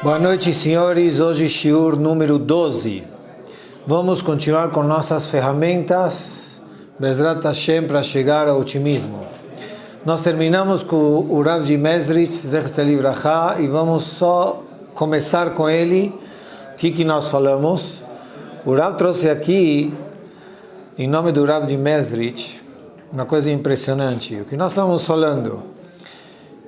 Boa noite, senhores. Hoje, shiur número 12. Vamos continuar com nossas ferramentas, Bezrat Hashem, para chegar ao otimismo. Nós terminamos com o Rav de Mezrich, Zecher Livrachá, e vamos só começar com ele. O que nós falamos? O Rav trouxe aqui, em nome do Rav de Mezrich, uma coisa impressionante. O que nós estamos falando?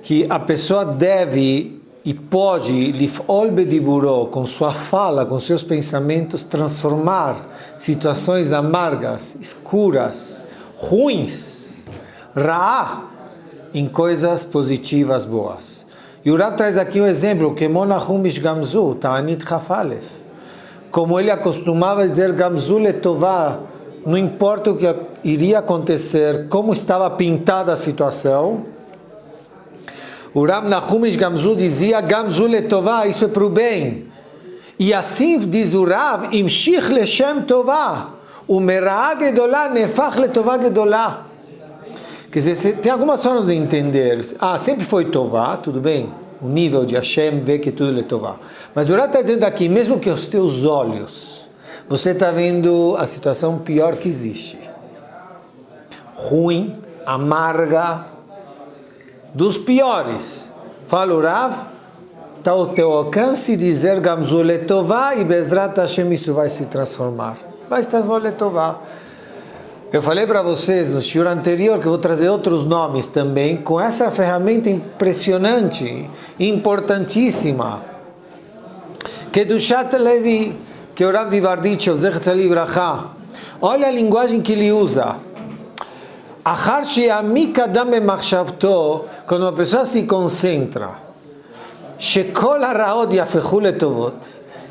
Que a pessoa deve e pode, lif'ol bediburo, com sua fala, com seus pensamentos, transformar situações amargas, escuras, ruins, ra'á, em coisas positivas, boas. E o Rav traz aqui um exemplo, que Monachum Ish Gamzu, Ta'anit Chafalef. Como ele acostumava dizer, Gamzu letová, não importa o que iria acontecer, como estava pintada a situação, o Rav Nachum Ish Gamzu dizia, Gamzu letová, isso é para o bem. E assim diz o Rav, Imshich leshem tová, o mera'á gedolá nefach letová gedolá. Quer dizer, tem algumas formas de entender. Sempre foi tová, tudo bem. O nível de Hashem vê que tudo é tová. Mas o Rav está dizendo aqui, mesmo que os teus olhos, você está vendo a situação pior que existe. Ruim, amarga, dos piores. Fala o Rav, está ao teu alcance dizer Gamzu letová e Bezrat Hashem isso vai se transformar. Vai se transformar letová. Eu falei para vocês no shiur anterior que eu vou trazer outros nomes também com essa ferramenta impressionante, importantíssima. Kedushat Levi, que é o Rav de Varditchev, Zecher Livrachá. Olha a linguagem que ele usa. Quando uma pessoa se concentra,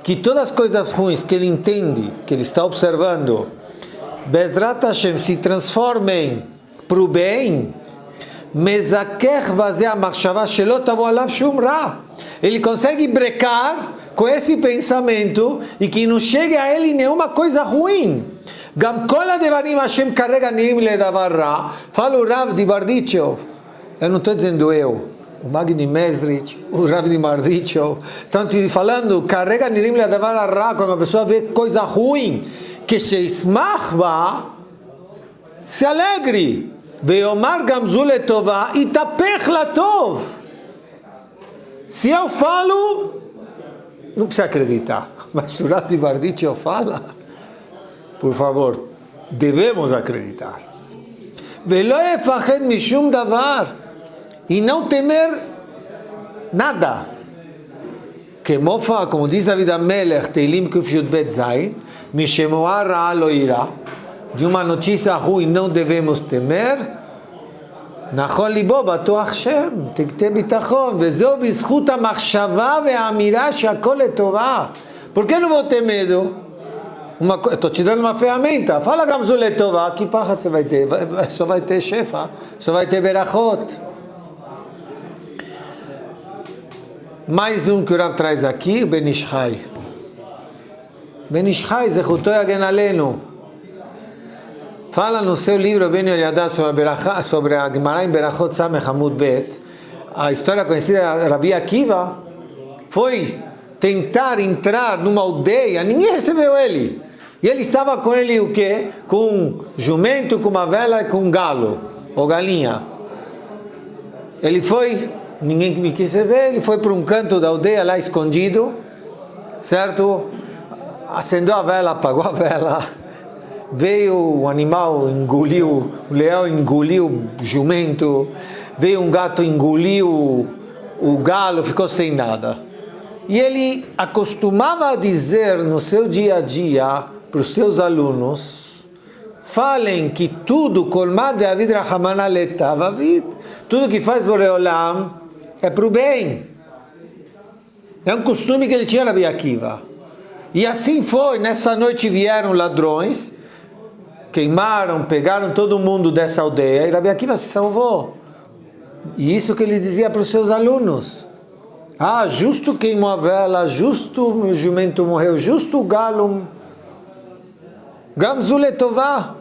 que todas as coisas ruins que ele entende, que ele está observando, Bezrat Hashem, se transformem para o bem, ele consegue brecar com esse pensamento e que não chegue a ele nenhuma coisa ruim. Fala o Rav de Barditchev, eu não estou dizendo eu, o Magni Mezrich, o Rav de Barditchev, estão falando, carrega nirim ledavar arra, quando a pessoa vê coisa ruim, que se esmachba, se alegre, veomar gamzu letová, itapech latov. Se eu falo, não precisa acreditar, mas o Rav de Barditchev fala, por favor, devemos acreditar. Velo efached mishum davar, e não temer nada. Que mofa, como diz David Amelech, Teilim Kuf Yud Bet Zayin, mishemoa ra'a lo ira, de uma notícia ruim não devemos temer. Nachon libo batoach Shem, tekte bitachon, vezeu bizchut hamachshava ve'amira she'akol letová. Por que não vou ter medo? Estou te dando uma ferramenta. Fala Gamzu letová, que pacha você vai ter? Só vai ter shefa, só vai ter berachot. Mais um que o Rav traz aqui, Ben Ish Chai. Ben Ish Chai, Zechuto Yagen Alenu. Fala no seu livro Ben Yoyadá sobre a Gemara em Berachot Samech Amud Bet, a história conhecida de Rabi Akiva, foi tentar entrar numa aldeia, ninguém recebeu ele. E ele estava com ele o quê? Com um jumento, com uma vela e com um galo, ou galinha. Ele foi, ninguém me quis ver, ele foi para um canto da aldeia lá escondido, certo? Acendeu a vela, apagou a vela. Veio o animal, engoliu, o leão engoliu o jumento, veio um gato, engoliu o galo, ficou sem nada. E ele acostumava a dizer no seu dia a dia para os seus alunos, falem que tudo, tudo que faz Boreolam é para o bem. É um costume que ele tinha na Rabi Akiva. E assim foi, nessa noite vieram ladrões, queimaram, pegaram todo mundo dessa aldeia, e Rabi Akiva se salvou. E isso que ele dizia para os seus alunos. Justo queimou a vela, justo o jumento morreu, justo o galo. Gamzu letová.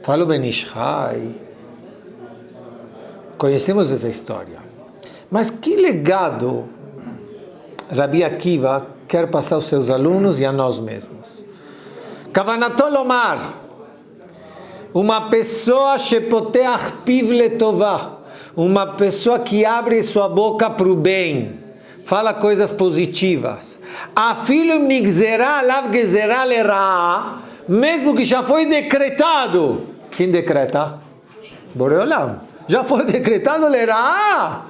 Fala o Ben Ish Chai. Conhecemos essa história. Mas que legado Rabi Akiva quer passar aos seus alunos e a nós mesmos. Kavanatol Omar, uma pessoa shepoteach piv letová, uma pessoa que abre sua boca para o bem, fala coisas positivas. Afilu nigzerá alav gezerá lerá, mesmo que já foi decretado. Quem decreta? Boreolam. Já foi decretado lerá.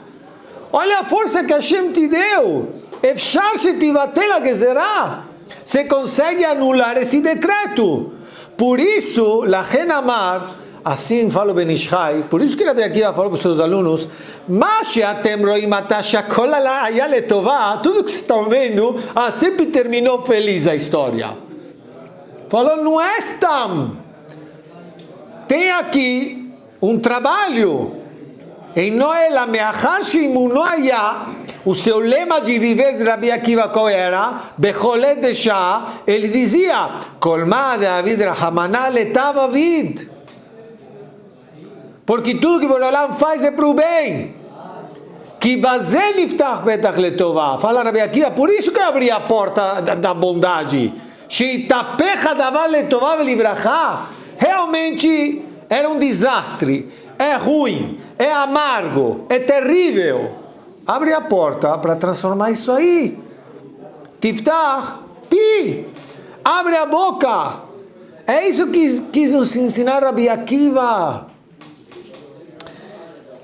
Olha a força que Hashem te deu. Efshar shetivatel hagezerá. Você consegue anular esse decreto. Por isso, Lachen Amar, assim fala o Ben Ishai, por isso que Rabi Akiva falou para os seus alunos, tudo que vocês estão vendo, sempre terminou feliz a história. Falou, não é Stam. Tem aqui um trabalho. Em Noel, Ameachar Shimuno Ayah, o seu lema de viver de Rabi Akiva qual era? Becholet de Shah, ele dizia, Kolma de Avid Rahamana letav Avid. Porque tudo que Boreolam faz é para o bem. Que bazen iftach betach letová. Fala Rabi Akiva, por isso que abri a porta da bondade. Sheitapecha davar letová velivrachá. Realmente era um desastre. É ruim, é amargo, é terrível. Abre a porta para transformar isso aí. Tiftach, pi. Abre a boca. É isso que quis nos ensinar Rabi Akiva.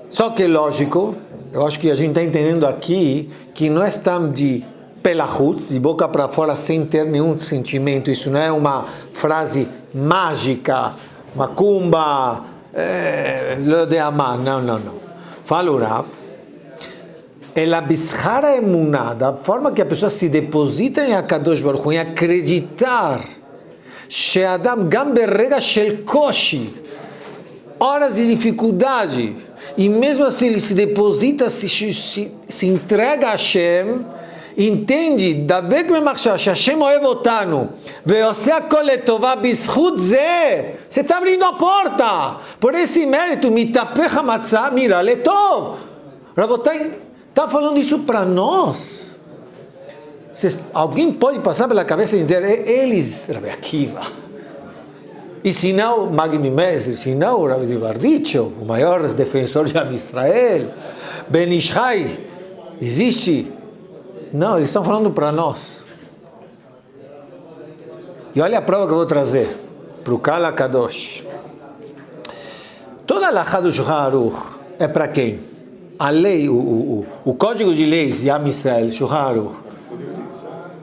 Só que lógico, eu acho que a gente está entendendo aqui que não é tão de pelachutz, de boca para fora, sem ter nenhum sentimento. Isso não é uma frase mágica, macumba, lo de amar. Não. Fala o Rav. Ela bishara emuná, da forma que a pessoa se deposita em Akadosh Baruch Hu, em acreditar, she'adam gam berrega shel koshi, horas de dificuldade, e mesmo assim ele se deposita, se entrega a Hashem, entende, davek memachshah, Hashem oev otanu, ve'oseh hakol letová bizchut zeh, você está abrindo a porta, por esse mérito, mitapech hamatzah mira letov. Rabotai, está falando isso para nós. Alguém pode passar pela cabeça e dizer, eles, Rabi Akiva, e se não, Magni Mestre, se não, o Rabi Bardicho, o maior defensor de Am Israel, Ben Ishai, existe? Não, eles estão falando para nós. E olha a prova que eu vou trazer, para o Kala Kadosh. Toda a Halachá do Shulchan Aruch é para quem? A lei, o código de leis de Am Israel, Shulchan Aruch,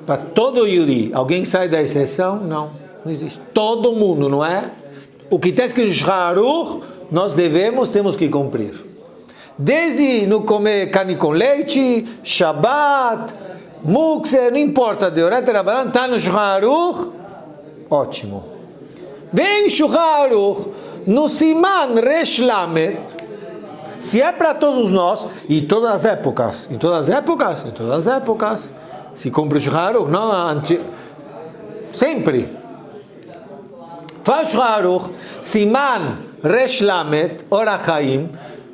para todo Yudi. Alguém sai da exceção? Não existe. Todo mundo, não é? O que está escrito no Shulchan Aruch, nós temos que cumprir. Desde não comer carne com leite, Shabbat, Mukse, não importa, Deorat Rabanan, está no Shulchan Aruch, ótimo. Vem Shulchan Aruch, no Siman Resh Lamed, se é para todos nós, e todas as épocas, em todas as épocas, se cumpre o Shulchan Aruch, não sempre. Faz Shulchan Aruch, Siman Resh Lamed, Orach Chaim,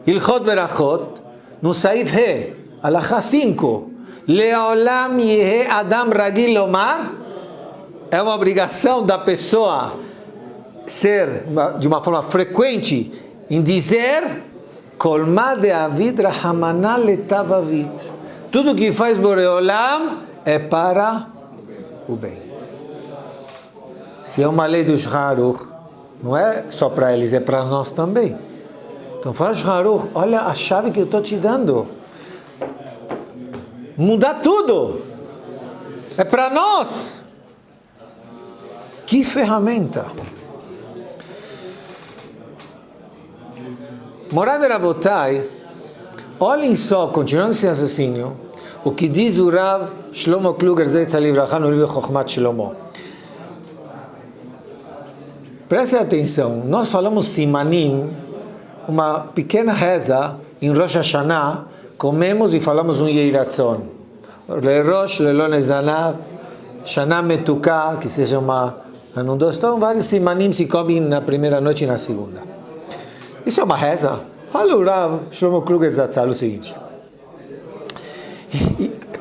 Ilchot Berachot, no Saif He, Halachá 5, Leolam Yehe Adam Ragil Lomar, é uma obrigação da pessoa ser, de uma forma frequente, em dizer, Kolma de Avid Rahamana letav Avid. Tudo que faz Boreolam é para o bem. Se é uma lei do Shulchan Aruch, não é só para eles, é para nós também. Então fala Shulchan Aruch, olha a chave que eu estou te dando. Mudar tudo. É para nós. Que ferramenta. Morai Rabotai, olhem só, continuando esse raciocínio, o que diz o Rav Shlomo Kluger Zechariah Livrachá no livro Chokhmat Shlomo. Prestem atenção, nós falamos Simanim, uma pequena reza em Rosh Hashanah, comemos e falamos um Yei Ratzon. Le Rosh, Le Lo Nezanav, Shana Metuká, que seja uma inundação, vários Simanim se comem na primeira noite e na segunda. Isso é uma reza. Fala o Rav Shlomo Kluger Zatzal o seguinte.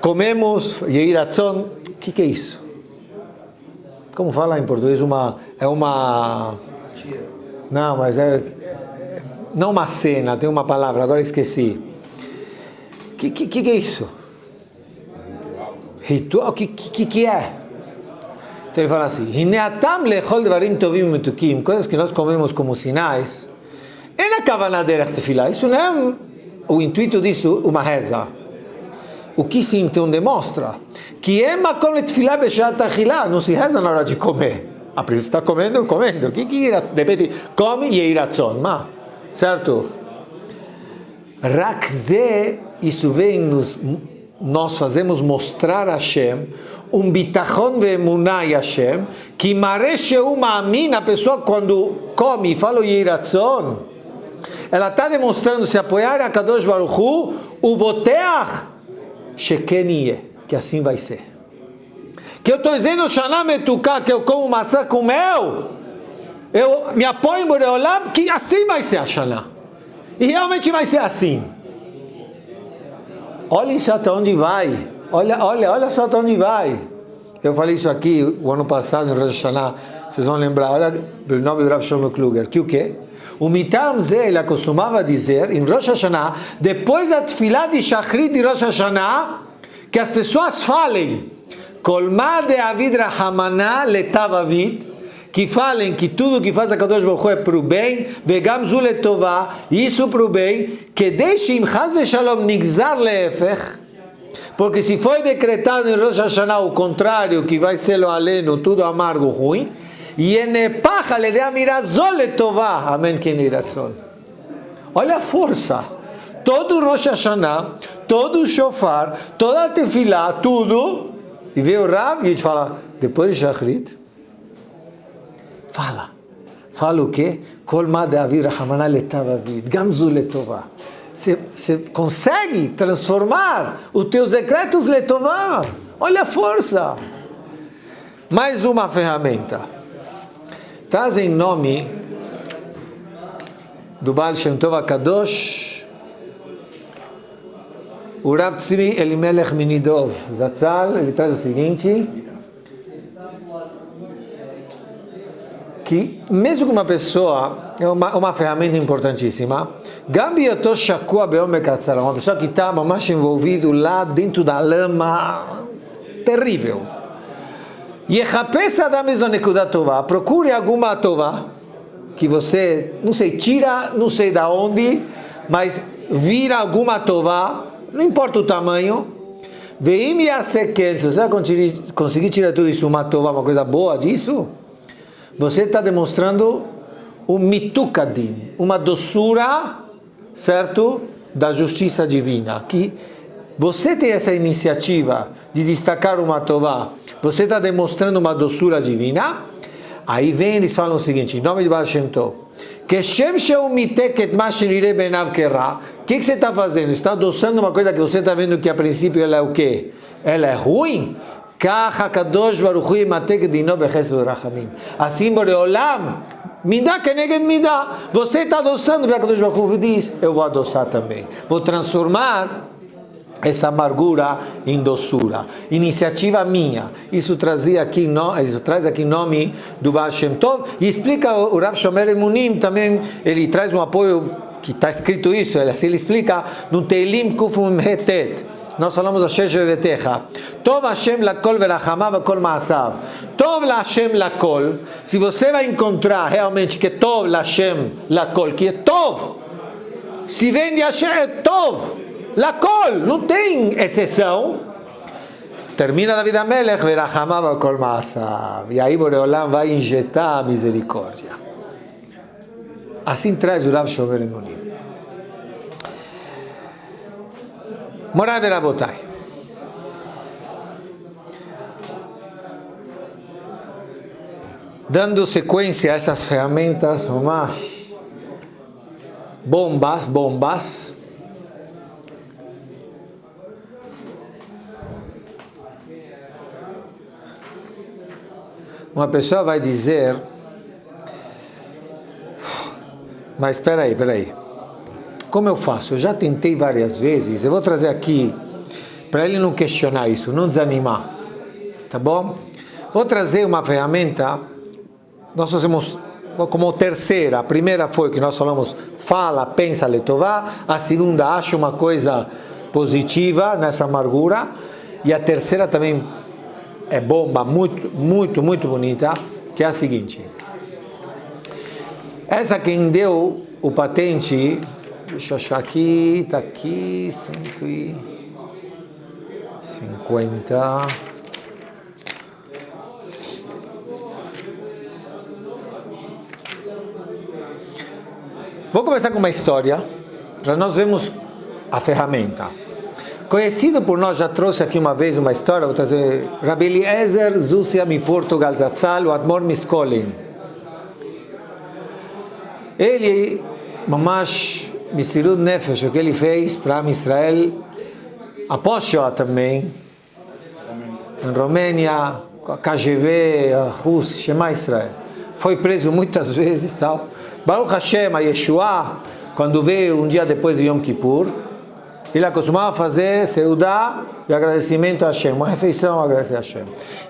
comemos Yeiratzon. O que é isso? Como fala em português? Não, mas não uma cena, tem uma palavra, agora esqueci. O que é isso? Ritual? O que é? Então ele fala assim, coisas que nós comemos como sinais, isso não é o intuito disso, uma reza. O que se então demonstra? Que é makom letfilah beshat achila, não se reza na hora de comer. A pessoa está comendo. De repente, come e iratzon, certo? Rakze, isso vem nós fazemos mostrar a Hashem bitachon ve'emunah a Hashem, que mareshe uma amina, a pessoa quando come e fala Yeiratzon, ela está demonstrando se apoiar a Kadosh Baruch Hu, o boteach shekenie, que assim vai ser. Que eu estou dizendo Shana Metuká, que eu como maçã com mel, eu me apoio em Boreolam, que assim vai ser a Shana. E realmente vai ser assim. Olhem só até onde vai. Olha só até onde vai. Eu falei isso aqui o ano passado em Rosh Hashanah. Vocês vão lembrar. Olha o nome do Rav Shlomo Kluger. Que o quê? O Mitam Zeh, ele costumava dizer em Rosh Hashanah, depois da Tfilah de Shachrit de Rosh Hashanah, que as pessoas falem Kolma de Avid Rahamana letavavid, que falem que tudo que faz a Kadosh Baruch Hu é para o bem, vegam zu letová, isso para o bem, que deixem chas v'shalom nigzar leefech, porque se foi decretado em Rosh Hashanah o contrário, que vai ser lo aleno, tudo amargo, ruim, e enepach alede amirazol letová, amém, que niratzon. Olha a força. Todo Rosh Hashanah, todo o shofar, toda a tefilá, tudo, e vê o Rav e a gente fala, depois de Shachrit, fala o quê? Kol ma de avir rahamana letavavid, gamzu letová. Você consegue transformar os teus decretos letová. Olha a força. Mais uma ferramenta. Traz em nome do Baal Shem Tov HaKadosh, o Rav Tzvi Elimelech Minidov Zatzal, ele traz o seguinte, que mesmo que uma pessoa, é uma ferramenta importantíssima, uma pessoa que está mais envolvido lá dentro da lama, terrível, procure alguma tová, que você, não sei, tira, não sei da onde, mas vira alguma tová, não importa o tamanho, se você vai conseguir tirar tudo isso, uma tová, uma coisa boa disso, você está demonstrando um mitukadin, uma doçura, certo? Da justiça divina. Que você tem essa iniciativa de destacar uma tová, você está demonstrando uma doçura divina. Aí vem, eles falam o seguinte, em nome de Baal Shem Tov, que Shem Sheu Miteket Mashinire Benav Kerra, o que você está fazendo? Está adoçando uma coisa que você está vendo que a princípio ela é o quê? Ela é ruim? Assim, Boreolam, midá keneged midá. Você está adoçando, a Kadosh Baruch Hu diz, eu vou adoçar também. Vou transformar essa amargura em doçura. Iniciativa minha. Isso traz aqui em nome do Baal Shem Tov. E explica o Rav Shomer Emunim também, ele traz um apoio que está escrito isso, ele explica no Teilim Kufum Hetet. Nós falamos a Shesh Vetecha. Tov Hashem lakol verachamav v'kol ma'asav. Tov Hashem lakol. Se você vai encontrar realmente que Tov Hashem lakol, que é Tov. Se vem de Hashem é Tov. Lakol. Não tem exceção. Termina David HaMelech verachamav v'kol ma'asav. E aí Boreolam vai injetar a misericórdia. Assim traz o Rav Shomer Emunim. Morai Verabotai. Dando sequência a essas ferramentas, bombas. Uma pessoa vai dizer, mas espera aí. Como eu faço? Eu já tentei várias vezes. Eu vou trazer aqui para ele não questionar isso, não desanimar, tá bom? Vou trazer uma ferramenta, nós fazemos como terceira. A primeira foi que nós falamos, fala, pensa, letová. A segunda, acha uma coisa positiva nessa amargura. E a terceira também é bomba, muito bonita, que é a seguinte. Essa quem deu o patente, deixa eu achar aqui, está aqui, 150. Vou começar com uma história, para nós vermos a ferramenta. Conhecido por nós, já trouxe aqui uma vez uma história, vou trazer Rabbi Eliezer Zúcia mi Portugal Zatzal, o Admor Miskolin. Ele, mamash, Misirut Nefesh, o que ele fez para Israel, após Shoah também, em Romênia, KGB, a Rússia, Shema Israel. Foi preso muitas vezes, tal. Baruch Hashem, a Yeshua, quando veio um dia depois de Yom Kippur, ele costumava fazer seudá e agradecimento a Hashem, uma refeição a agradecer a Hashem.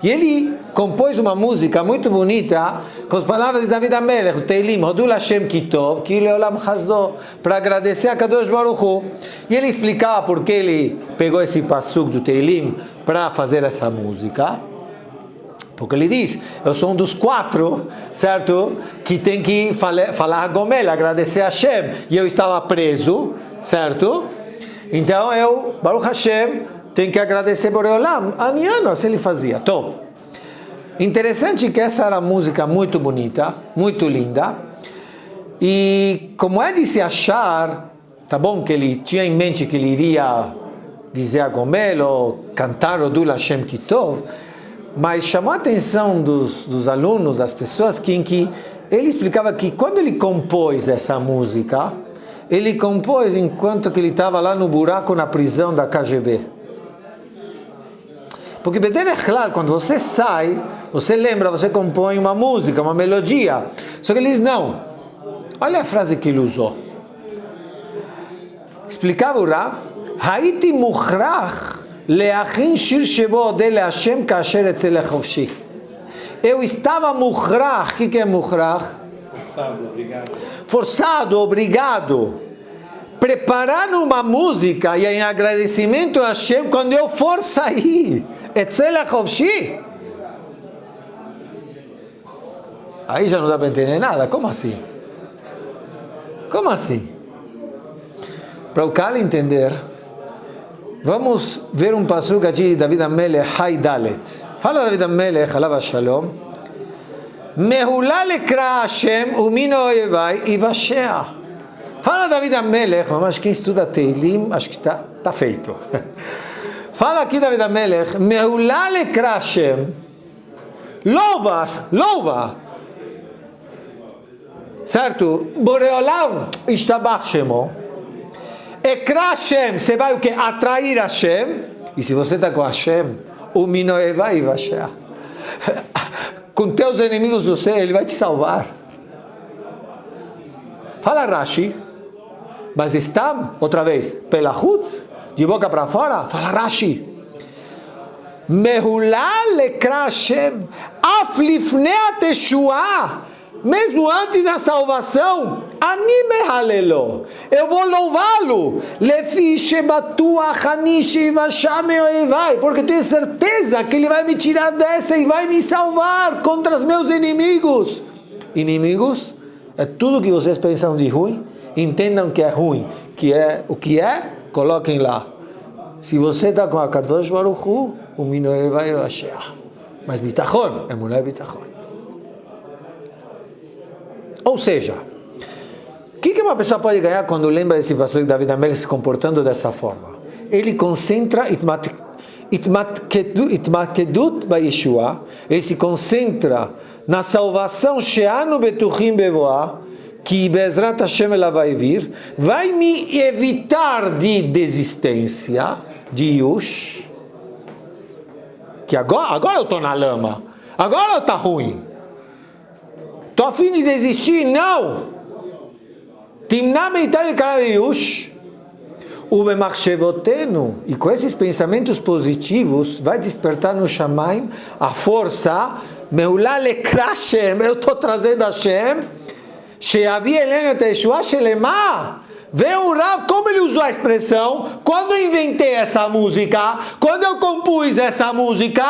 E ele compôs uma música muito bonita com as palavras de David HaMelech, o Teilim, Hodul Hashem Kitov, Ki Leolam Chasdo, para agradecer a Kadosh Baruch Hu. E ele explicava por que ele pegou esse pasuk do Teilim para fazer essa música. Porque ele diz, eu sou um dos 4, certo? Que tem que falar a Gomel, agradecer a Hashem. E eu estava preso, certo? Então eu, Baruch Hashem, tenho que agradecer por Olam. Aniano, assim ele fazia. Então, interessante que essa era uma música muito bonita, muito linda. E como é de se achar, tá bom que ele tinha em mente que ele iria dizer a Gomel ou cantar o Dul Hashem Kitov, mas chamou a atenção dos alunos, das pessoas, que ele explicava que quando ele compôs essa música, ele compôs enquanto que ele estava lá no buraco, na prisão da KGB. Porque, claro, quando você sai, você lembra, você compõe uma música, uma melodia. Só que ele diz, não. Olha a frase que ele usou. Explicava o Rav, Haiti mukhrach leachin shir shebo dele Hashem kasher etzel lechovshi. Eu estava mukhrach. O que é mukhrach? Forçado, obrigado. Preparar uma música e em agradecimento a Hashem quando eu for sair. Etzel lechovshi. Aí já não dá para entender nada. Como assim? Como assim? Para o cara entender, vamos ver um pasuk aqui de David HaMelech, Hai Dalet. Fala David HaMelech, Alav Shalom. Mehulá lekra Hashem umino oevai ivashea. Fala David HaMelech, mas quem estuda Teilim, acho que está feito. Fala aqui David HaMelech, Mehulá lekra Hashem. Louva. Certo? Boreolam ishtabach shemo. Ekra Hashem, você vai o que? Atrair Hashem. E se você está com Hashem, o Minoeva e Vashea. Com teus inimigos do céu, ele vai te salvar. Fala Rashi. Mas está, outra vez, pela Hutz, de boca para fora, fala Rashi. Mehulá lekra Hashem, aflifnea teshuah. Mesmo antes da salvação, anime halelo, eu vou louvá-lo, porque tenho certeza que ele vai me tirar dessa e vai me salvar contra os meus inimigos. Inimigos é tudo que vocês pensam de ruim, entendam que é ruim, que é o que é, coloquem lá. Se você está com a Kadosh Baruch Hu, o Minoe vai achar. Mas bitachon é mulher bitachon. Ou seja, o que uma pessoa pode ganhar quando lembra desse pastor de David HaMelech se comportando dessa forma? Ele concentra itmakedut ba'Yeshua, ele se concentra na salvação she'anu betuchim bevoah, que Bezrat Hashem ela vai vir, vai me evitar de desistência, de yush, que agora eu estou na lama, agora está ruim. Estou a fim de desistir? Não! Timna meitar el cara de Yush. Ubemachshevotenu, e com esses pensamentos positivos, vai despertar no Shamaim a força, Meulá lekra Hashem, eu estou trazendo Hashem, Sheavi Elenu et Yeshua Shelema. Vê o Rav, como ele usou a expressão, quando eu inventei essa música, quando eu compus essa música,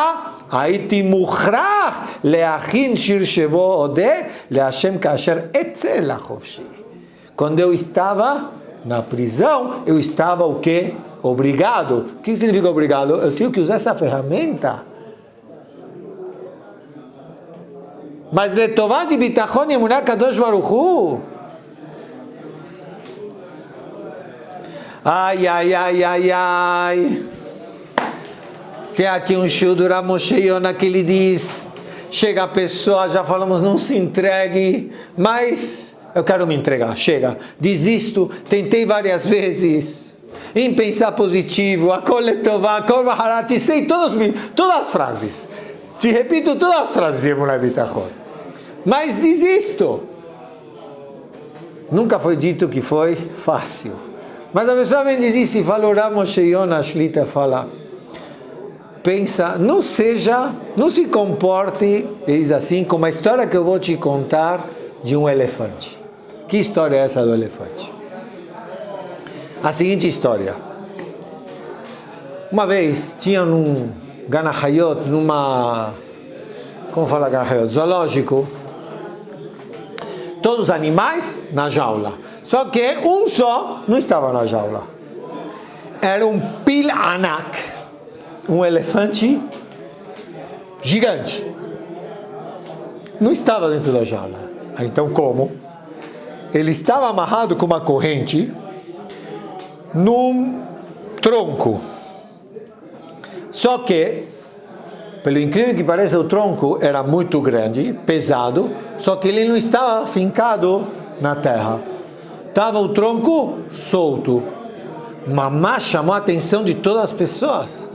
הייתי מוכרח להכין שיר שבו אודה להשם כאשר אצא לחופשי. Quando eu estava na prisão, eu estava o quê? Obrigado. O que significa obrigado? Eu tenho que usar essa ferramenta. Mas לטובת ביטחון אמונה הקדוש ברוך הוא. Ai, ai, ai, ai, ai. Tem aqui um show do Rav Moshe Yonah que ele diz, chega a pessoa, já falamos, não se entregue, mas eu quero me entregar, chega, desisto, tentei várias vezes, em pensar positivo, Akol Letová, Akol Baharati, sei todas as frases, te repito todas as frases, Emunah Bitachon, mas desisto. Nunca foi dito que foi fácil, mas a pessoa vem desiste e fala, o Rav Moshe Yonah, a Shlita fala, pensa, não se comporte, diz assim, como a história que eu vou te contar de um elefante. Que história é essa do elefante? A seguinte história. Uma vez, tinha num Ganahayot, como fala Ganahayot? Zoológico, todos os animais na jaula. Só que um só não estava na jaula. Era um pil anak. Um elefante gigante. Não estava dentro da jaula. Então como? Ele estava amarrado com uma corrente num tronco. Só que, pelo incrível que pareça, o tronco era muito grande, pesado, só que ele não estava fincado na terra. Estava o tronco solto. Mamá chamou a atenção de todas as pessoas.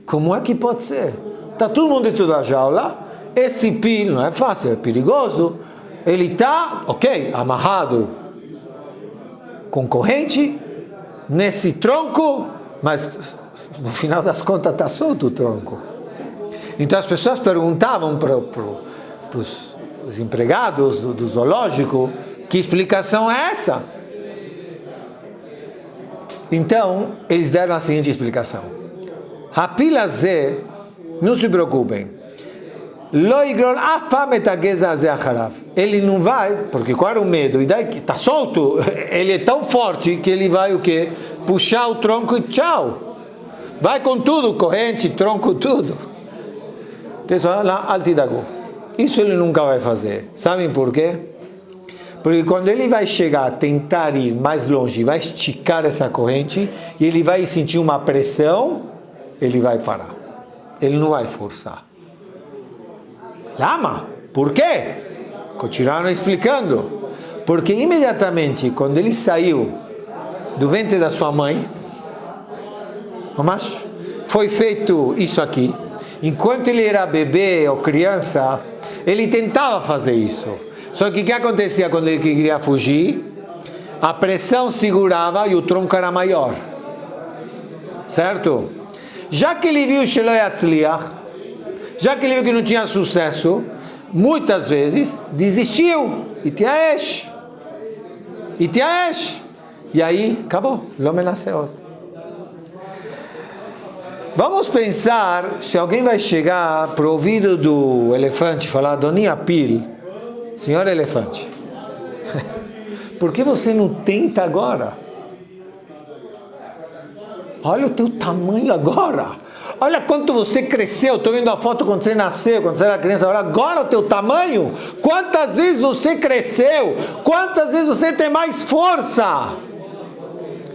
Como é que pode ser? Está todo mundo dentro da jaula, esse pil não é fácil, é perigoso. Ele está, ok, amarrado com corrente, nesse tronco, mas no final das contas está solto o tronco. Então as pessoas perguntavam para os empregados do zoológico, que explicação é essa? Então, eles deram a seguinte explicação. Rapila Zé, não se preocupem. Ele não vai, porque qual era o medo? E daí que está solto, ele é tão forte que ele vai o quê? Puxar o tronco e tchau. Vai com tudo, corrente, tronco, tudo. Isso ele nunca vai fazer. Sabem por quê? Porque quando ele vai chegar, tentar ir mais longe, vai esticar essa corrente e ele vai sentir uma pressão, ele vai parar. Ele não vai forçar. Lama? Por quê? Continuaram explicando. Porque imediatamente, quando ele saiu do ventre da sua mãe, mas foi feito isso aqui. Enquanto ele era bebê ou criança, ele tentava fazer isso. Só que o que acontecia quando ele queria fugir? A pressão segurava e o tronco era maior. Certo? Já que ele viu Shelo Yatzliach, já que ele viu que não tinha sucesso, muitas vezes desistiu. Ityaesh. E aí, acabou. L'homme nasceu. Vamos pensar, se alguém vai chegar para o ouvido do elefante e falar, Doninha Pil, senhor elefante, por que você não tenta agora? Olha o teu tamanho agora. Olha quanto você cresceu. Estou vendo a foto quando você nasceu, quando você era criança. Agora o teu tamanho. Quantas vezes você cresceu? Quantas vezes você tem mais força?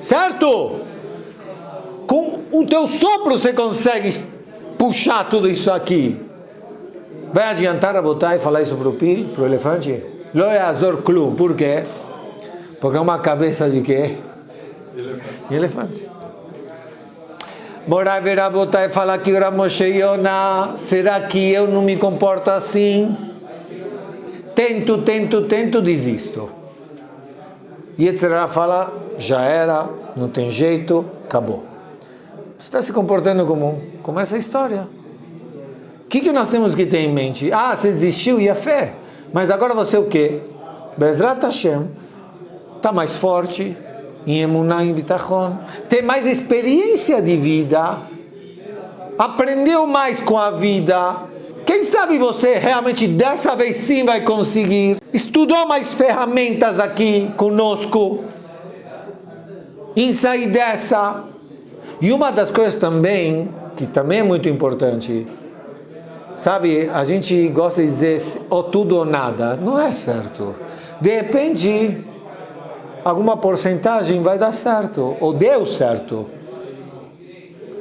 Certo? Com o teu sopro você consegue puxar tudo isso aqui. Vai adiantar a botar e falar isso para o pil, para o elefante? Lo yazor klum. Por quê? Porque é uma cabeça de quê? De elefante. Morar ver a botar e falar que o Rav Moshe Yonah, será que eu não me comporto assim? Tento, desisto. E Yetzirah fala, já era, não tem jeito, acabou. Você está se comportando como essa história. O que nós temos que ter em mente? Ah, você desistiu e a fé. Mas agora você o quê? Bezrat Hashem, está mais forte, em Emuná, em Bitachon, tem mais experiência de vida, aprendeu mais com a vida. Quem sabe você realmente dessa vez sim vai conseguir. Estudou mais ferramentas aqui conosco. Em sair dessa. E uma das coisas também, que também é muito importante, sabe, a gente gosta de dizer ou tudo ou nada. Não é certo. De repente, alguma porcentagem vai dar certo, ou deu certo.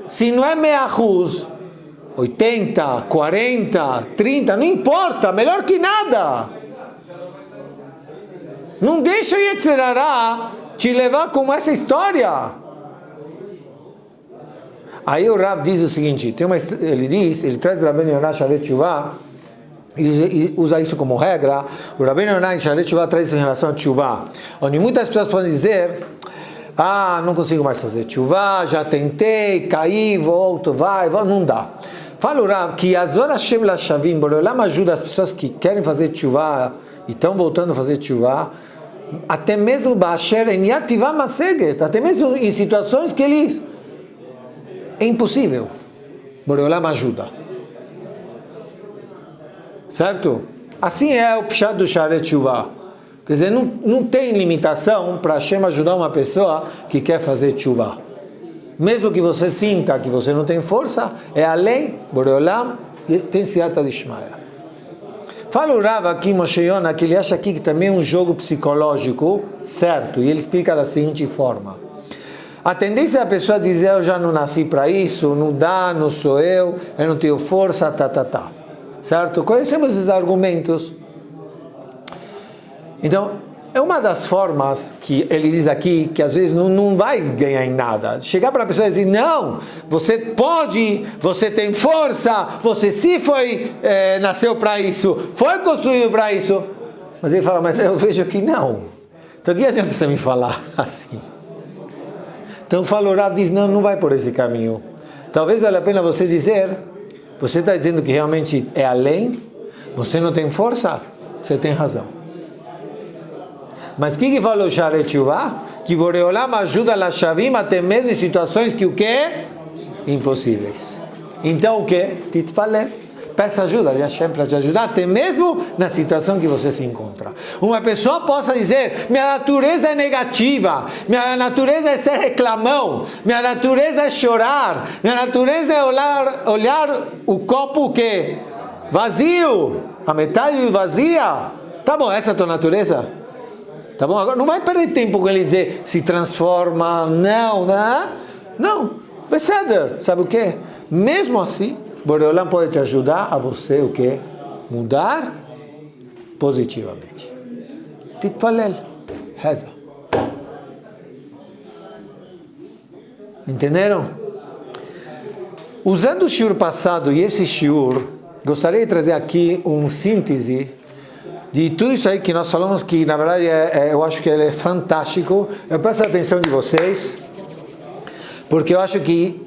Se não é 100%, 80, 40, 30, não importa, melhor que nada. Não deixa Yetzirah te levar como essa história. Aí o Rav diz o seguinte, ele traz o Rabbeinu Yonah Sha'arei Teshuvah, e usa isso como regra. O Rabbeinu Yonah Sha'arei Teshuvah traz isso em relação a Teshuvah, onde muitas pessoas podem dizer, não consigo mais fazer Teshuvah, já tentei, caí, volto, vai, não dá. Fala o Rav que Azor Hashem Lashavim, Boreolam ajuda as pessoas que querem fazer Teshuvah e estão voltando a fazer Teshuvah, até mesmo Ba'asher en Yativah Maseget, até mesmo em situações que eles é impossível. Boreolam ajuda. Certo? Assim é o Pshat do Sha'arei Teshuvah. Quer dizer, não tem limitação para Hashem ajudar uma pessoa que quer fazer Teshuvah. Mesmo que você sinta que você não tem força, é a lei, Boreolam, tem Siyata Dishmaya. Fala o Rav aqui, Moshe Yonah, que ele acha aqui que também é um jogo psicológico, certo? E ele explica da seguinte forma. A tendência da pessoa dizer, eu já não nasci para isso, não dá, não sou eu não tenho força, certo? Conhecemos esses argumentos. Então, é uma das formas que ele diz aqui, que às vezes não vai ganhar em nada. Chegar para a pessoa e dizer, não, você pode, você tem força, você sim nasceu para isso, foi construído para isso. Mas ele fala, mas eu vejo que não. Então, o que adianta você me falar assim? Então, o Rav diz, não vai por esse caminho. Talvez valha a pena você dizer, você está dizendo que realmente é além, você não tem força, você tem razão. Mas o que falou Sha'arei Teshuvah? Que Boreolam ajuda a Shavim até mesmo em situações que o que? Impossíveis. Então o que? Titpalel. Peça ajuda de Hashem para te ajudar, até mesmo na situação que você se encontra. Uma pessoa possa dizer, minha natureza é negativa, minha natureza é ser reclamão, minha natureza é chorar, minha natureza é olhar o copo o quê? Vazio, a metade vazia. Tá bom, essa é a tua natureza? Tá bom? Agora não vai perder tempo com ele dizer, se transforma, não, Beseder, sabe o que? Mesmo assim, Boreolam pode te ajudar a você o quê? Mudar positivamente. Titpalel, reza. Entenderam? Usando o shiur passado e esse shiur, gostaria de trazer aqui um síntese de tudo isso aí que nós falamos, que na verdade eu acho que ele é fantástico. Eu peço a atenção de vocês, porque eu acho que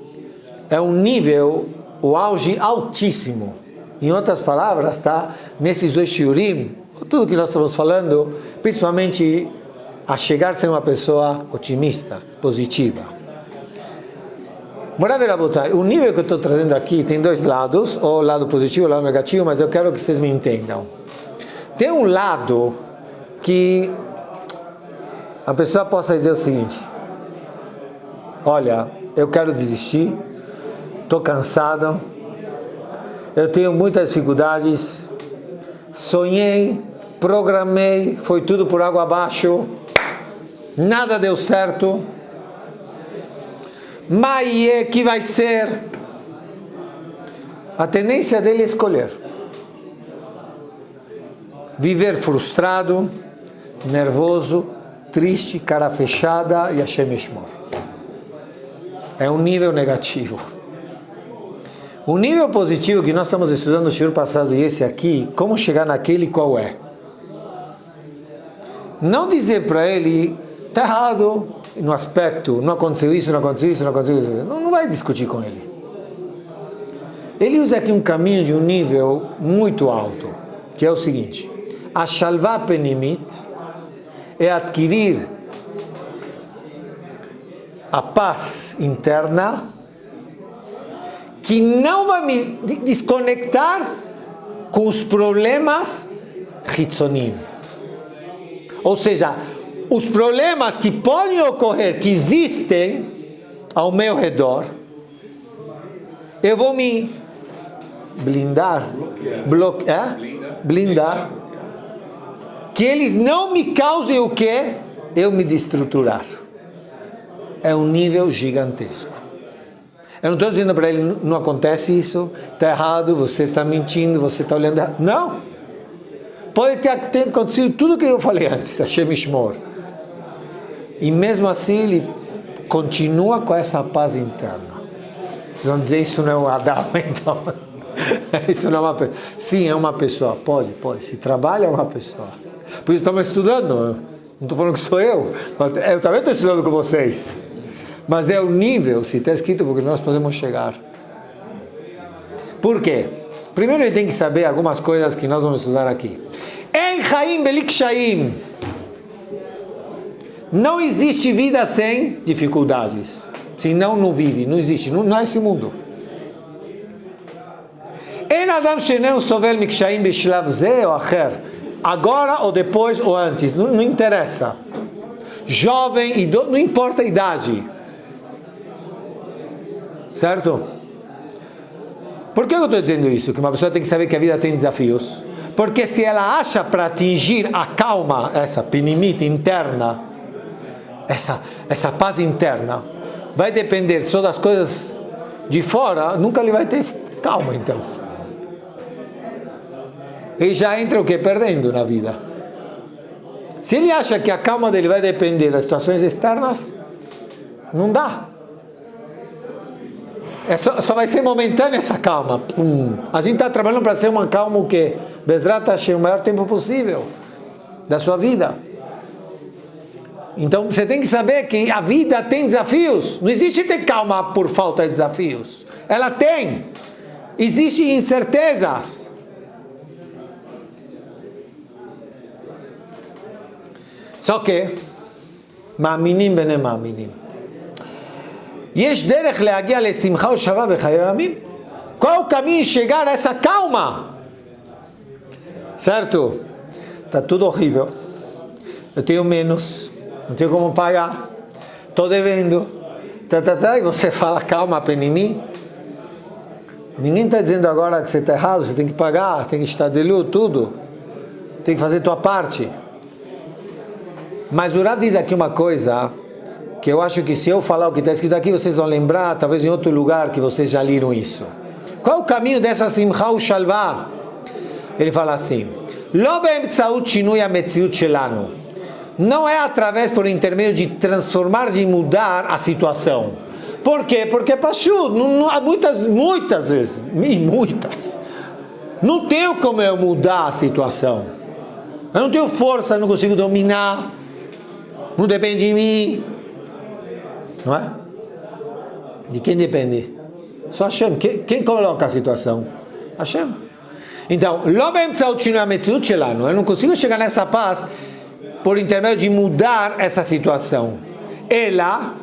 é um nível, o auge altíssimo. Em outras palavras, nesses dois shiurim, tudo que nós estamos falando, principalmente a chegar a ser uma pessoa otimista, positiva. Morav Rabotai, o nível que eu estou trazendo aqui tem dois lados, o lado positivo e o lado negativo, mas eu quero que vocês me entendam. Tem um lado que a pessoa possa dizer o seguinte, olha, eu quero desistir, estou cansado, eu tenho muitas dificuldades, sonhei, programei, foi tudo por água abaixo, nada deu certo, mas que vai ser? A tendência dele é escolher. Viver frustrado, nervoso, triste, cara fechada e Hashem Yishmor. É um nível negativo. O nível positivo que nós estamos estudando no shiur passado e esse aqui, como chegar naquele qual é? Não dizer para ele, está errado no aspecto, não aconteceu isso, não aconteceu isso, não aconteceu isso. Não vai discutir com ele. Ele usa aqui um caminho de um nível muito alto, que é o seguinte: a shalva penimit é adquirir a paz interna que não vai me desconectar com os problemas hitzonim. Ou seja, os problemas que podem ocorrer, que existem ao meu redor, eu vou me blindar, que eles não me causem o quê? Eu me destruturar. É um nível gigantesco. Eu não estou dizendo para ele, não acontece isso, está errado, você está mentindo, você está olhando errado. Não. Pode ter acontecido tudo o que eu falei antes, Hashem Yishmor. E mesmo assim ele continua com essa paz interna. Vocês vão dizer, isso não é um Adam, então. Isso não é uma pessoa. Sim, é uma pessoa, pode. Se trabalha, é uma pessoa. Por isso estamos estudando, não estou falando que sou eu, mas eu também estou estudando com vocês. Mas é o nível, se está escrito, porque nós podemos chegar. Por quê? Primeiro ele tem que saber algumas coisas que nós vamos estudar aqui. En Chaim Belik Shaim. Não existe vida sem dificuldades. Senão não vive, não existe, não há esse mundo. En Adam Shenem Sovel Mikshaim Bishlav Ze ou Acher. Agora ou depois ou antes, não interessa. Jovem, idoso, não importa a idade. Certo? Por que eu estou dizendo isso? Que uma pessoa tem que saber que a vida tem desafios. Porque se ela acha para atingir a calma, essa penimita interna, essa paz interna, vai depender só das coisas de fora, nunca ele vai ter calma, então. Ele já entra o quê? Perdendo na vida. Se ele acha que a calma dele vai depender das situações externas, não dá. Só vai ser momentânea essa calma. A gente está trabalhando para ser uma calma o quê? Bezrat Hashem, o maior tempo possível da sua vida. Então você tem que saber que a vida tem desafios. Não existe ter calma por falta de desafios. Ela tem. Existem incertezas. Só que, מאמינים בני מאמינים. יש דרך להגיע לשמחה ושלווה בחיי הימים. Qual o caminho de chegar a essa calma? Certo? Está tudo horrível. Eu tenho menos. Não tenho como pagar. Estou devendo. E você fala, calma, penimi. Ninguém está dizendo agora que você está errado, você tem que pagar, você tem que estar de luto, tudo. Tem que fazer tua parte. Mas o Rav diz aqui uma coisa, que eu acho que se eu falar o que está escrito aqui, vocês vão lembrar, talvez em outro lugar, que vocês já leram isso. Qual é o caminho dessa simcha ushalva? Ele fala assim, Lo be'emtzaut shinui hametziut shelanu. Não é através, por intermédio de transformar, de mudar a situação. Por quê? Porque, Pachu, muitas vezes, não tenho como eu mudar a situação. Eu não tenho força, não consigo dominar, não depende de mim. Não é? De quem depende? Só Hashem. Quem coloca a situação? Hashem. Então, eu não consigo chegar nessa paz por intermédio de mudar essa situação. Ela,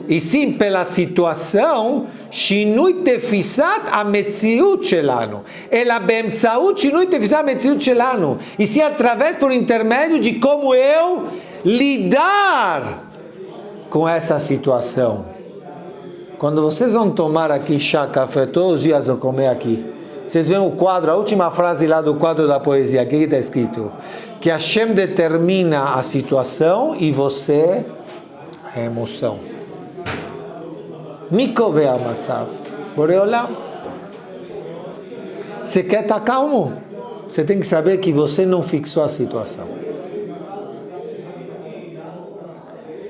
e sim pela situação, shinui tefisat hametziut shelanu. Ela be'emtzaut shinui tefisat hametziut shelanu. E sim através, por intermédio de como eu lidar com essa situação. Quando vocês vão tomar aqui chá, café, todos os dias eu comer aqui, vocês veem o quadro, a última frase lá do quadro da poesia, o que está escrito? Que Hashem determina a situação e você a emoção. Mikove amatzav. Boreolam. Você quer estar calmo? Você tem que saber que você não fixou a situação.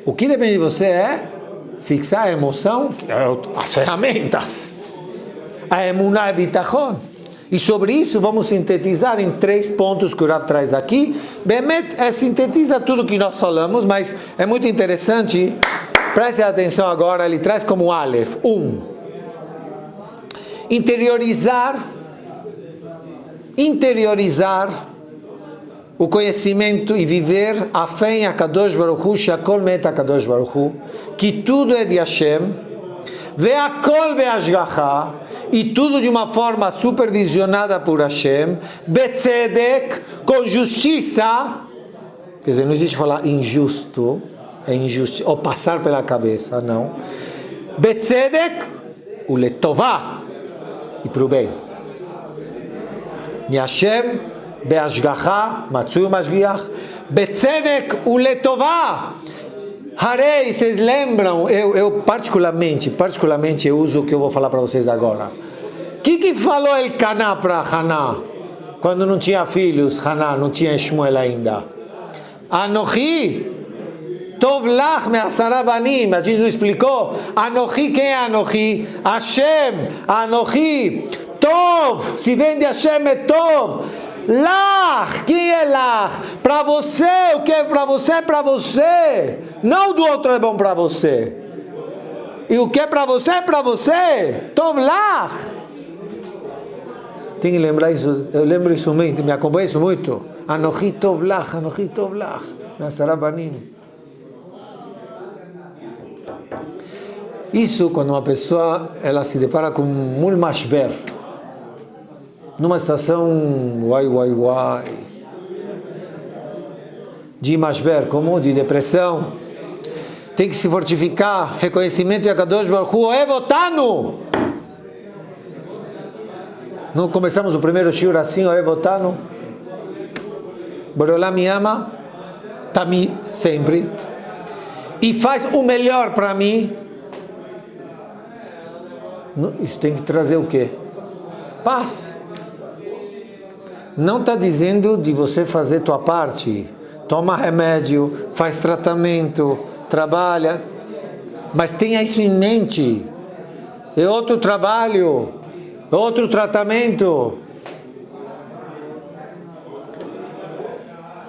O que depende de você é fixar a emoção, as ferramentas. A emuná é bitachon. E sobre isso vamos sintetizar em 3 pontos que o Rav traz aqui. Bemet sintetiza tudo que nós falamos, mas é muito interessante. Preste atenção agora, ele traz como Aleph. 1. Interiorizar o conhecimento e viver a fé em Akadosh Baruch Hu, Shakol Met Akadosh Baruch Hu, que tudo é de Hashem, Ve'akol Be'ashgacha, e tudo de uma forma supervisionada por Hashem, Betzedek, com justiça, quer dizer, não existe falar injusto, é injusto, ou passar pela cabeça, não. Betzedek, o letová, e para o bem. Mi Hashem, Be'ashgacha, Matzui Mashgiach, Betzedek, o letová. Harei, vocês lembram, eu particularmente eu uso o que eu vou falar para vocês agora. O que falou Elcaná para Haná? Quando não tinha filhos, Haná, não tinha Shmuel ainda. Anochi, Tov lach me'asara banim, a gente não explicou. Anochi, quem é Anochi? Hashem, Anochi, Tov, se vem de Hashem é Tov. Lach, quem é Lach? Para você, o que é para você é para você. Não do outro é bom para você. E o que é para você é para você. Tov Lach. Tem que lembrar isso, eu lembro isso muito, me acompanha isso muito. Anochi Tov Lach, Anochi Tov Lach. Me'asara banim. Isso quando uma pessoa ela se depara com mul mashber, numa situação de mashber, como de depressão, tem que se fortificar, reconhecimento de Akadosh Baruch Hu, Evotanu. Não começamos o primeiro shiur assim, Evotanu. Boreolam me ama, tamid, sempre, e faz o melhor para mim. Isso tem que trazer o quê? Paz. Não está dizendo de você fazer tua parte. Toma remédio, faz tratamento, trabalha. Mas tenha isso em mente. É outro trabalho, é outro tratamento.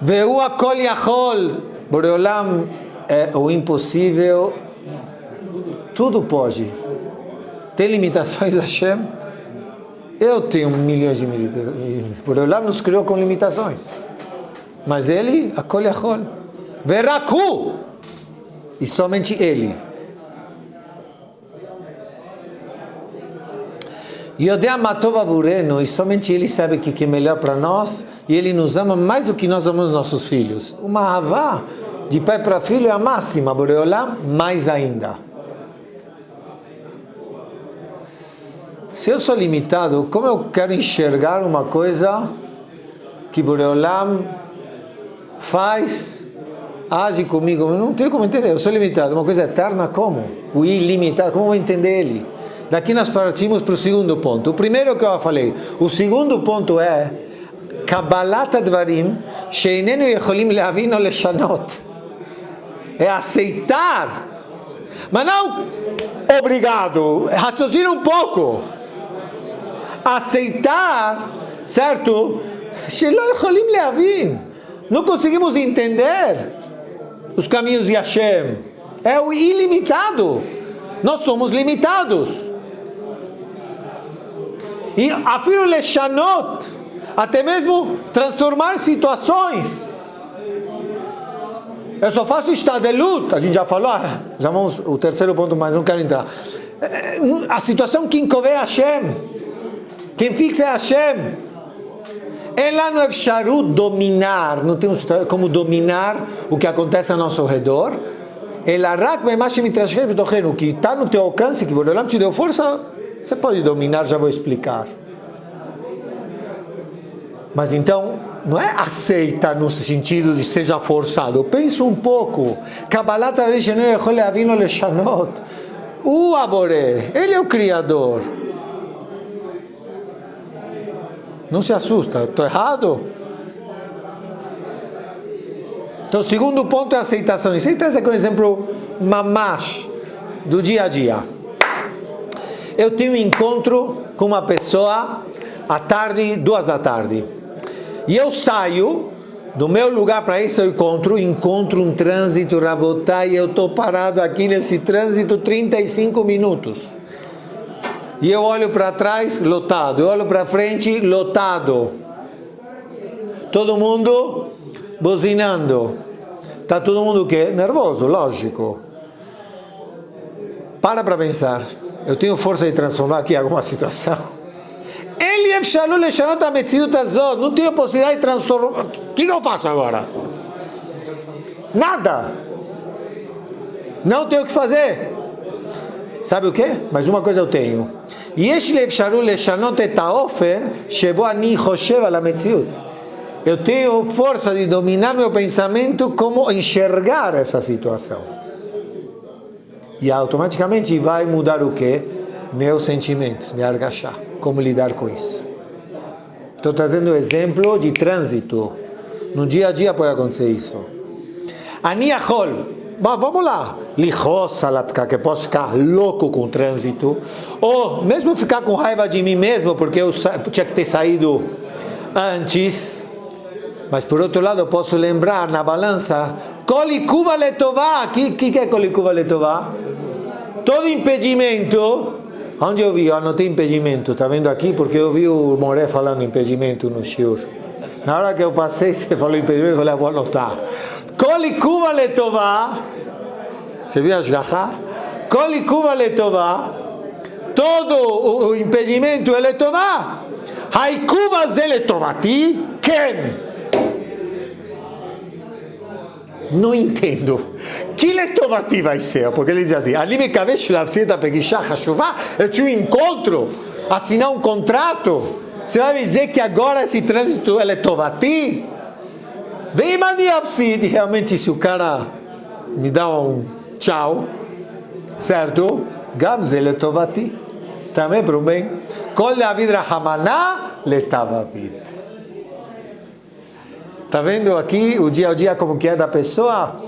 Ve'u akol yachol. Boreolam é o impossível. Tudo pode. Tem limitações, Hashem? Eu tenho milhões de limitações. Boreolam nos criou com limitações. Mas ele, Akol Yachol. Veraku! E somente ele. Yodea Matov Avureno, e somente ele sabe o que é melhor para nós, e ele nos ama mais do que nós amamos nossos filhos. Uma avá de pai para filho é a máxima, Boreolam, mais ainda. Se eu sou limitado, como eu quero enxergar uma coisa que Boreolam faz, age comigo? Eu não tenho como entender, eu sou limitado. Uma coisa eterna, como? O ilimitado, como eu vou entender ele? Daqui nós partimos para o segundo ponto. O primeiro que eu falei, o segundo ponto é Kabbalat Advarim Sheinenu Yecholim Lehavin ou Leshanot. É aceitar, mas não obrigado, raciocina um pouco. Aceitar, certo? Não conseguimos entender os caminhos de Hashem. É o ilimitado. Nós somos limitados. E afirmo leshanot, até mesmo transformar situações. Eu só faço estadelut, a gente já falou, já vamos o terceiro ponto, mas não quero entrar. A situação que encove Hashem. Quem fixa é Hashem. Ela não é efsharut dominar, não temos como dominar o que acontece ao nosso redor. Ela rak b'ma mitrashkeh b'tochenu, que está no teu alcance, que o Boreolam te deu força, você pode dominar, já vou explicar. Mas então, não é aceita no sentido de seja forçado. Pensa um pouco. Kabbalat Advarim she'eino yechol lehavin ou leshanot. O Aboré, ele é o Criador. Não se assusta, estou errado? Então, o segundo ponto é a aceitação. Isso aí traz aqui um exemplo mamash do dia a dia. Eu tenho um encontro com uma pessoa à tarde, 2 da tarde. E eu saio do meu lugar para esse encontro um trânsito, Rabotai, e eu estou parado aqui nesse trânsito 35 minutos. E eu olho para trás, lotado. Eu olho para frente, lotado. Todo mundo buzinando. Está todo mundo o quê? Nervoso, lógico. Para pensar. Eu tenho força de transformar aqui alguma situação? Não tenho possibilidade de transformar. O que eu faço agora? Nada. Não tenho o que fazer. Sabe o que? Mas uma coisa eu tenho. Eu tenho força de dominar meu pensamento, como enxergar essa situação. E automaticamente vai mudar o que? Meus sentimentos, me argachar. Como lidar com isso? Estou trazendo exemplo de trânsito. No dia a dia pode acontecer isso. Aniachol. Vamos lá. Lichosa, que posso ficar louco com o trânsito. Ou mesmo ficar com raiva de mim mesmo, porque eu tinha que ter saído antes. Mas por outro lado, eu posso lembrar na balança. Kolikuva letová. O que é Kolikuva letová? Todo impedimento. Onde eu vi? Eu anotei impedimento. Está vendo aqui? Porque eu vi o Moré falando impedimento no shiur. Na hora que eu passei, você falou impedimento, eu falei, vou anotar. Kolikuva letová. Você viu a shgacha? Kolikuva letová. Todo o impedimento é letová. Haikuva ze letovati. Ken. Não entendo. Que letovati vai ser? Porque ele diz assim, ali me cabeça la visita peguishá hashuvá, eu tinha um encontro, assinar um contrato. Você vai me dizer que agora esse trânsito é letovati? Vem maniapsid, realmente se o cara me dá um tchau, certo? Gamze letovati. Também para o bem. Kol David Rahamaná letavavid. Está vendo aqui o dia a dia como que é da pessoa?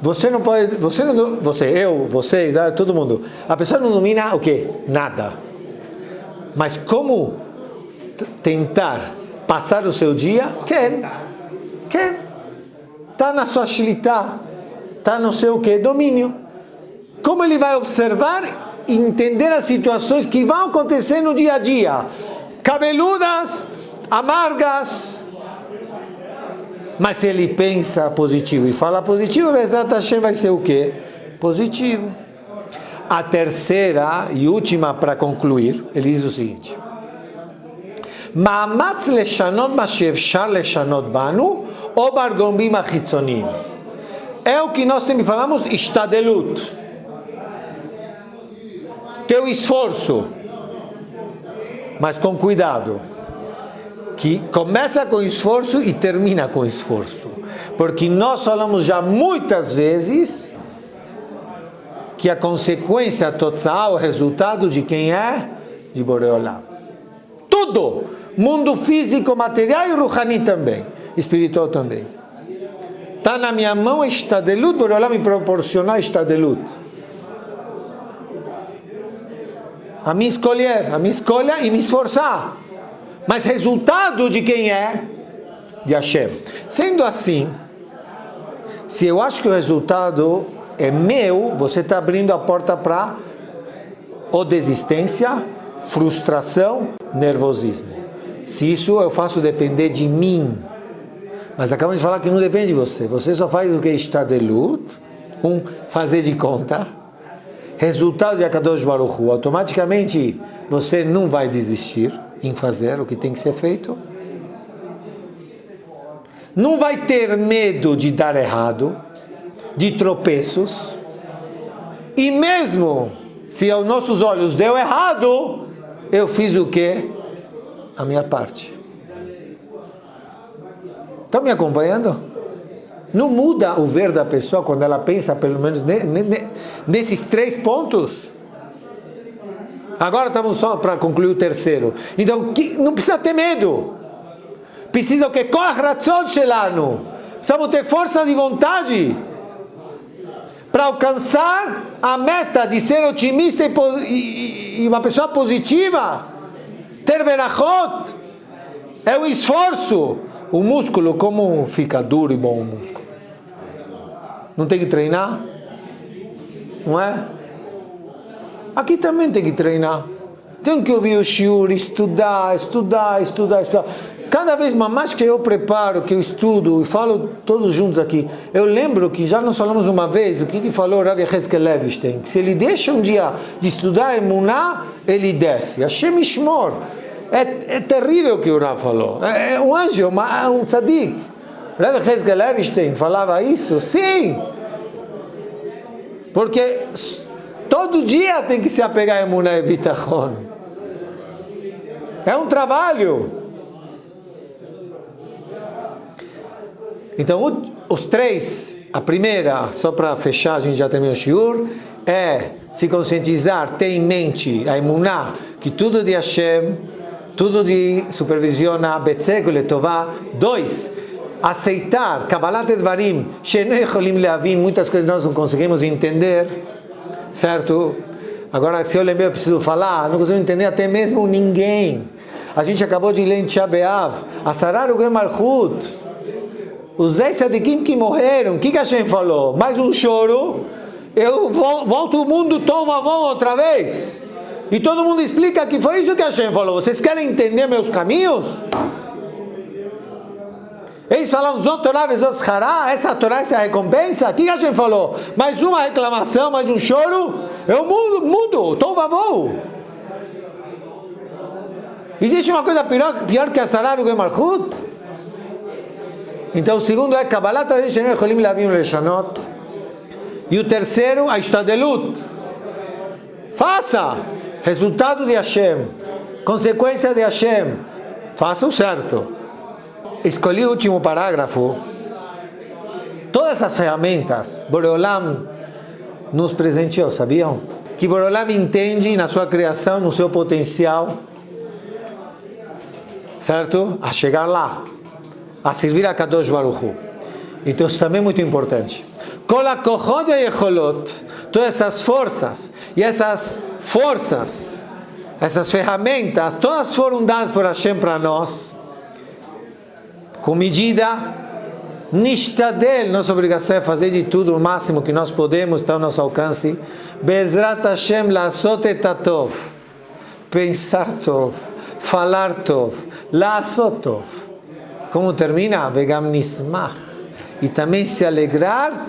Você não pode, vocês, todo mundo. A pessoa não domina o quê? Nada. Mas como tentar passar o seu dia? Quem? Está na sua shilitá, está no seu quê? Domínio. Como ele vai observar e entender as situações que vão acontecer no dia a dia? Cabeludas, amargas. Mas se ele pensa positivo e fala positivo, Bezrat Hashem vai ser o quê? Positivo. A terceira e última para concluir, ele diz o seguinte: Ma'amatz leshanot ma she'efshar leshanot banu o bargombim achitzonim. É o que nós sempre falamos, ishtadelut. Teu esforço, mas com cuidado. Que começa com esforço e termina com esforço. Porque nós falamos já muitas vezes que a consequência, a totzá, o resultado de quem é? De Boreolá. Tudo! Mundo físico, material e ruhani também. Espiritual também. Está na minha mão, Ishtadelut, Boreolá me proporcionar Ishtadelut. A minha escolha e me esforçar. Mas resultado de quem é? De Hashem. Sendo assim, se eu acho que o resultado é meu, você está abrindo a porta para ou desistência, frustração, nervosismo. Se isso eu faço depender de mim. Mas acabamos de falar que não depende de você. Você só faz o que está de luto, fazer de conta. Resultado de Akadosh Baruch Hu, automaticamente você não vai desistir em fazer o que tem que ser feito. Não vai ter medo de dar errado, de tropeços. E mesmo se aos nossos olhos deu errado, eu fiz o quê? A minha parte. Estão me acompanhando? Não muda o ver da pessoa quando ela pensa, pelo menos, nesses 3 pontos? Agora estamos só para concluir o terceiro. Então, não precisa ter medo. Precisa o que? Precisamos ter força de vontade para alcançar a meta de ser otimista e uma pessoa positiva. ter berachot é o esforço. O músculo, como fica duro e bom o músculo? Não tem que treinar? Não é? Aqui também tem que treinar. Tem que ouvir o shiur, estudar. Cada vez mais que eu preparo, que eu estudo e falo todos juntos aqui, eu lembro que já nós falamos uma vez, o que falou Rav Yechezkel Levinstein, que se ele deixa um dia de estudar Emuná, ele desce. Hashem Ishmor. É terrível o que o Rav falou. É um anjo, um tzadik. Rav Yechezkel Levinstein falava isso? Sim! Porque todo dia tem que se apegar a Emuná e Bitachon. É um trabalho. Então, os três, a primeira, só para fechar, a gente já terminou o shiur, é se conscientizar, ter em mente a Emuná, que tudo de Hashem, tudo de supervisiona, Betzeg Letová. 2, aceitar, Kabbalat Edvarim, She'eno Yecholim Leavim, muitas coisas nós não conseguimos entender, certo? Agora, se eu lembro, eu preciso falar, não consigo entender até mesmo ninguém. A gente acabou de ler em Tisha B'Av, Asarar Ugei Malchut, os 10 tzadikim que morreram, o que Hashem falou? Mais um choro, eu volto o mundo tom avô outra vez. E todo mundo explica que foi isso que Hashem falou. Vocês querem entender meus caminhos? Eles falam, Zot Torah vezot Hará, essa Torá, essa recompensa. O que Hashem falou? Mais uma reclamação, mais um choro. Eu mudo, tom avô. Existe uma coisa pior que a Sarar Ugei Malchut? Então o segundo é Kabbalat She'eno Yecholim Leavim Leshanot. E o terceiro, a Ishtadelut. Faça! Resultado de Hashem. Consequência de Hashem. Faça o certo. Escolhi o último parágrafo. Todas essas ferramentas, Boreolam nos presenteou, sabiam? Que Boreolam entende na sua criação, no seu potencial, certo? A chegar lá. A servir a Kadosh Baruch Hu. Então isso também é muito importante. Kol hakochot ve'yecholot, todas essas forças e essas ferramentas, todas foram dadas por Hashem para nós, com medida, nishtadel, nossa obrigação é fazer de tudo o máximo que nós podemos, está ao nosso alcance, Bezrat Hashem la'asot et hatov, pensar tov, falar tov, la'asot tov. Como termina? Vegam nismach. E também se alegrar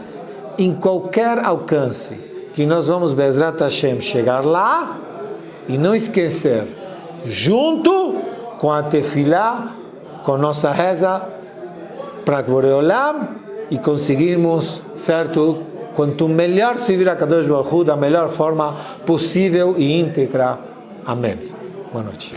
em qualquer alcance. Que nós vamos, Bezrat Hashem, chegar lá e não esquecer, junto com a tefilá, com nossa reza, para Boreolam e conseguirmos, certo? Quanto melhor servir a Kadosh Baruch Hu da melhor forma possível e íntegra. Amém. Boa noite.